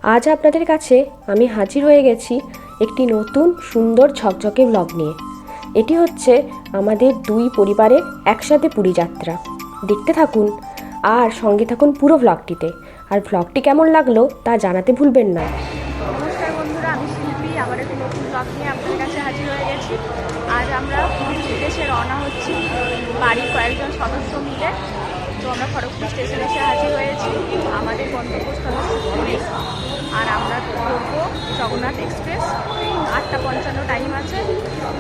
আজ আপনাদের কাছে আমি হাজির হয়ে গেছি একটি নতুন সুন্দর ঝকঝকে ব্লগ নিয়ে। এটি হচ্ছে আমাদের দুই পরিবারের একসাথে পুরী যাত্রা। দেখতে থাকুন আর সঙ্গে থাকুন পুরো ব্লগটিতে। আর ব্লগটি কেমন লাগলো তা জানাতে ভুলবেন না। নমস্কার বন্ধুরা, আমি শিল্পী। আবার একটি নতুন ব্লগ নিয়ে আপনাদের কাছে হাজির হয়ে গেছি। আজ আমরা পুরীর উদ্দেশ্যে রওনা হচ্ছি বাড়ির কয়েকজন সদস্য মিলে। তো আমরা খড়গপুর স্টেশনে এসে হাজির হয়েছি। আমাদের গন্তব্যস্থল হচ্ছে পুরী, আর আমরা ধরবো জগন্নাথ এক্সপ্রেস। 8:55 টাইম আছে,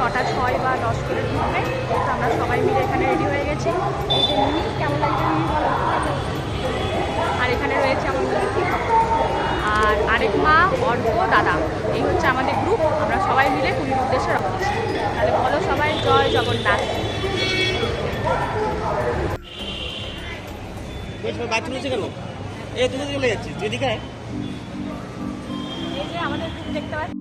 9:06 বা 10 করে ঢুকবে। তো আমরা সবাই মিলে এখানে রেডি হয়ে গেছি। এই যে মিনি, কেমন লাগছে মিনি বলো? আর এখানে রয়েছে আমাদের আর আরেক মা, অর্ক, দাদা। এই হচ্ছে আমাদের গ্রুপ। আমরা সবাই মিলে পুরীর উদ্দেশ্যে রওনা হচ্ছি। তাহলে বলো সবাই জয় জগন্নাথ। এই যে আমাদের গ্রুপ দেখতে পাচ্ছি।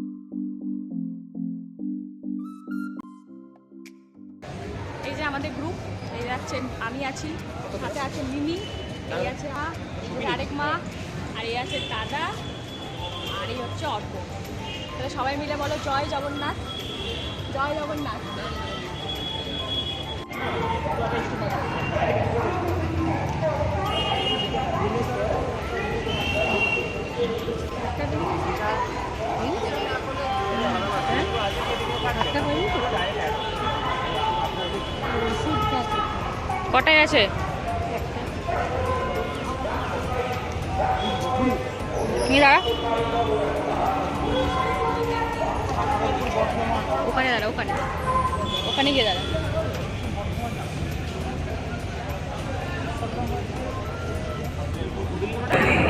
এই যে আমাদের গ্রুপ, এই যাচ্ছেন, আমি আছি, সাথে আছে মিমি, এই আছে মা, আরেক মা, আর এই আছে দাদা, আর এই হচ্ছে অর্ক। তাহলে সবাই মিলে বলো জয় জগন্নাথ, জয় জগন্নাথ। কটায় আছে? কি দাঁড়া, ওখানে দাঁড়া, ওখানে ওখানে গিয়ে দাঁড়া।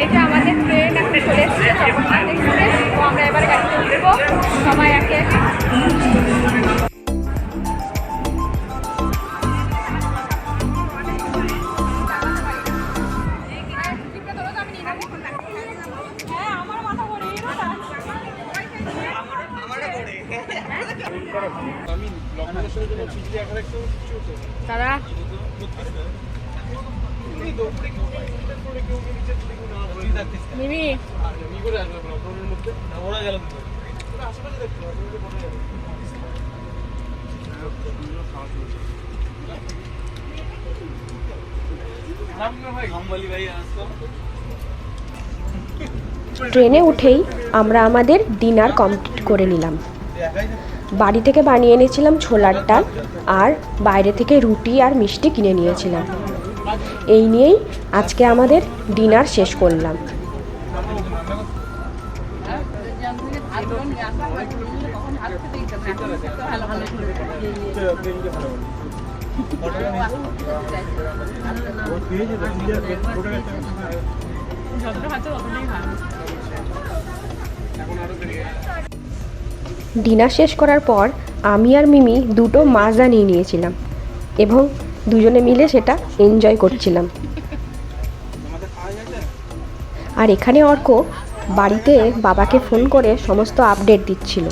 এই যে আমাদের ট্রেন এখন চলে এসেছে, জগন্নাথ এক্সপ্রেস। তো আমরা এবার গাড়িতে উঠবো সবাই একে। দাদা মিমি ট্রেনে উঠেই আমরা আমাদের ডিনার কমপ্লিট করে নিলাম। বাড়ি থেকে বানিয়ে এনেছিলাম ছোলার ডাল, আর বাইরে থেকে রুটি আর মিষ্টি কিনে নিয়েছিলাম। এই নিয়েই আজকে আমাদের ডিনার শেষ করলাম। ডিনার শেষ করার পর আমি আর মিমি দুটো মাজা নিয়ে নিয়েছিলাম এবং দুজনে মিলে সেটা এনজয় করছিলাম। আর এখানে অর্ক বাড়িতে বাবাকে ফোন করে সমস্ত আপডেট দিচ্ছিল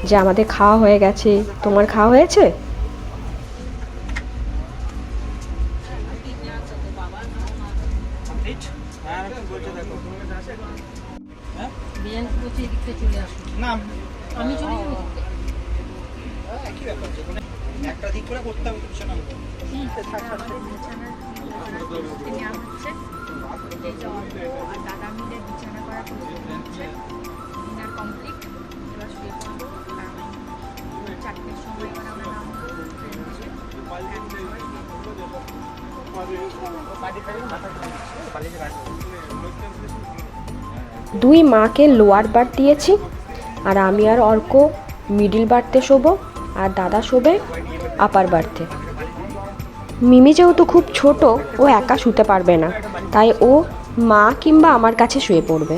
যে আমাদের খাওয়া হয়ে গেছে, তোমার খাওয়া হয়েছে? আমি চলে একটা দিক করে করতে হবে কিছু না। দাদা মিলে বিছানা করা হচ্ছে, ডিনার কমপ্লিট। এবার শুয়ে পড়বো, কারণ 4টের সময় এবার আমরা নামবো ট্রেন থেকে। দুই মাকে লোয়ার বার্থ দিয়েছি, আর আমি আর অর্ক মিডিল বার্থে শোবো, আর দাদা শোবে আপার বার্থে। মিমি যেহেতু খুব ছোট, ও একা শুতে পারবে না, তাই ও মা কিংবা আমার কাছে শুয়ে পড়বে।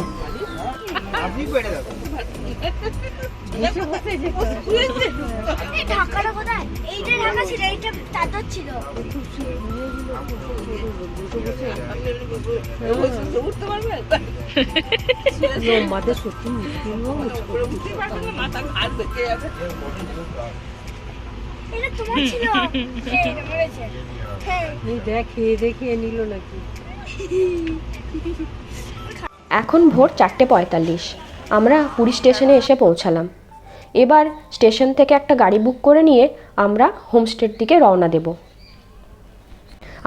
দেখিয়ে নিল নাকি? এখন ভোর 4:45। আমরা পুরী স্টেশনে এসে পৌঁছালাম। এবার স্টেশন থেকে একটা গাড়ি বুক করে নিয়ে আমরা হোমস্টের দিকে রওনা দেব।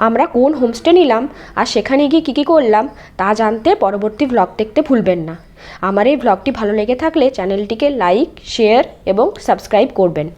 আমরা কোন হোমস্টে নিলাম আর সেখানে গিয়ে কী কী করলাম তা জানতে পরবর্তী ব্লগ দেখতে ভুলবেন না। আমার এই ব্লগটি ভালো লেগে থাকলে চ্যানেলটিকে লাইক, শেয়ার এবং সাবস্ক্রাইব করবেন।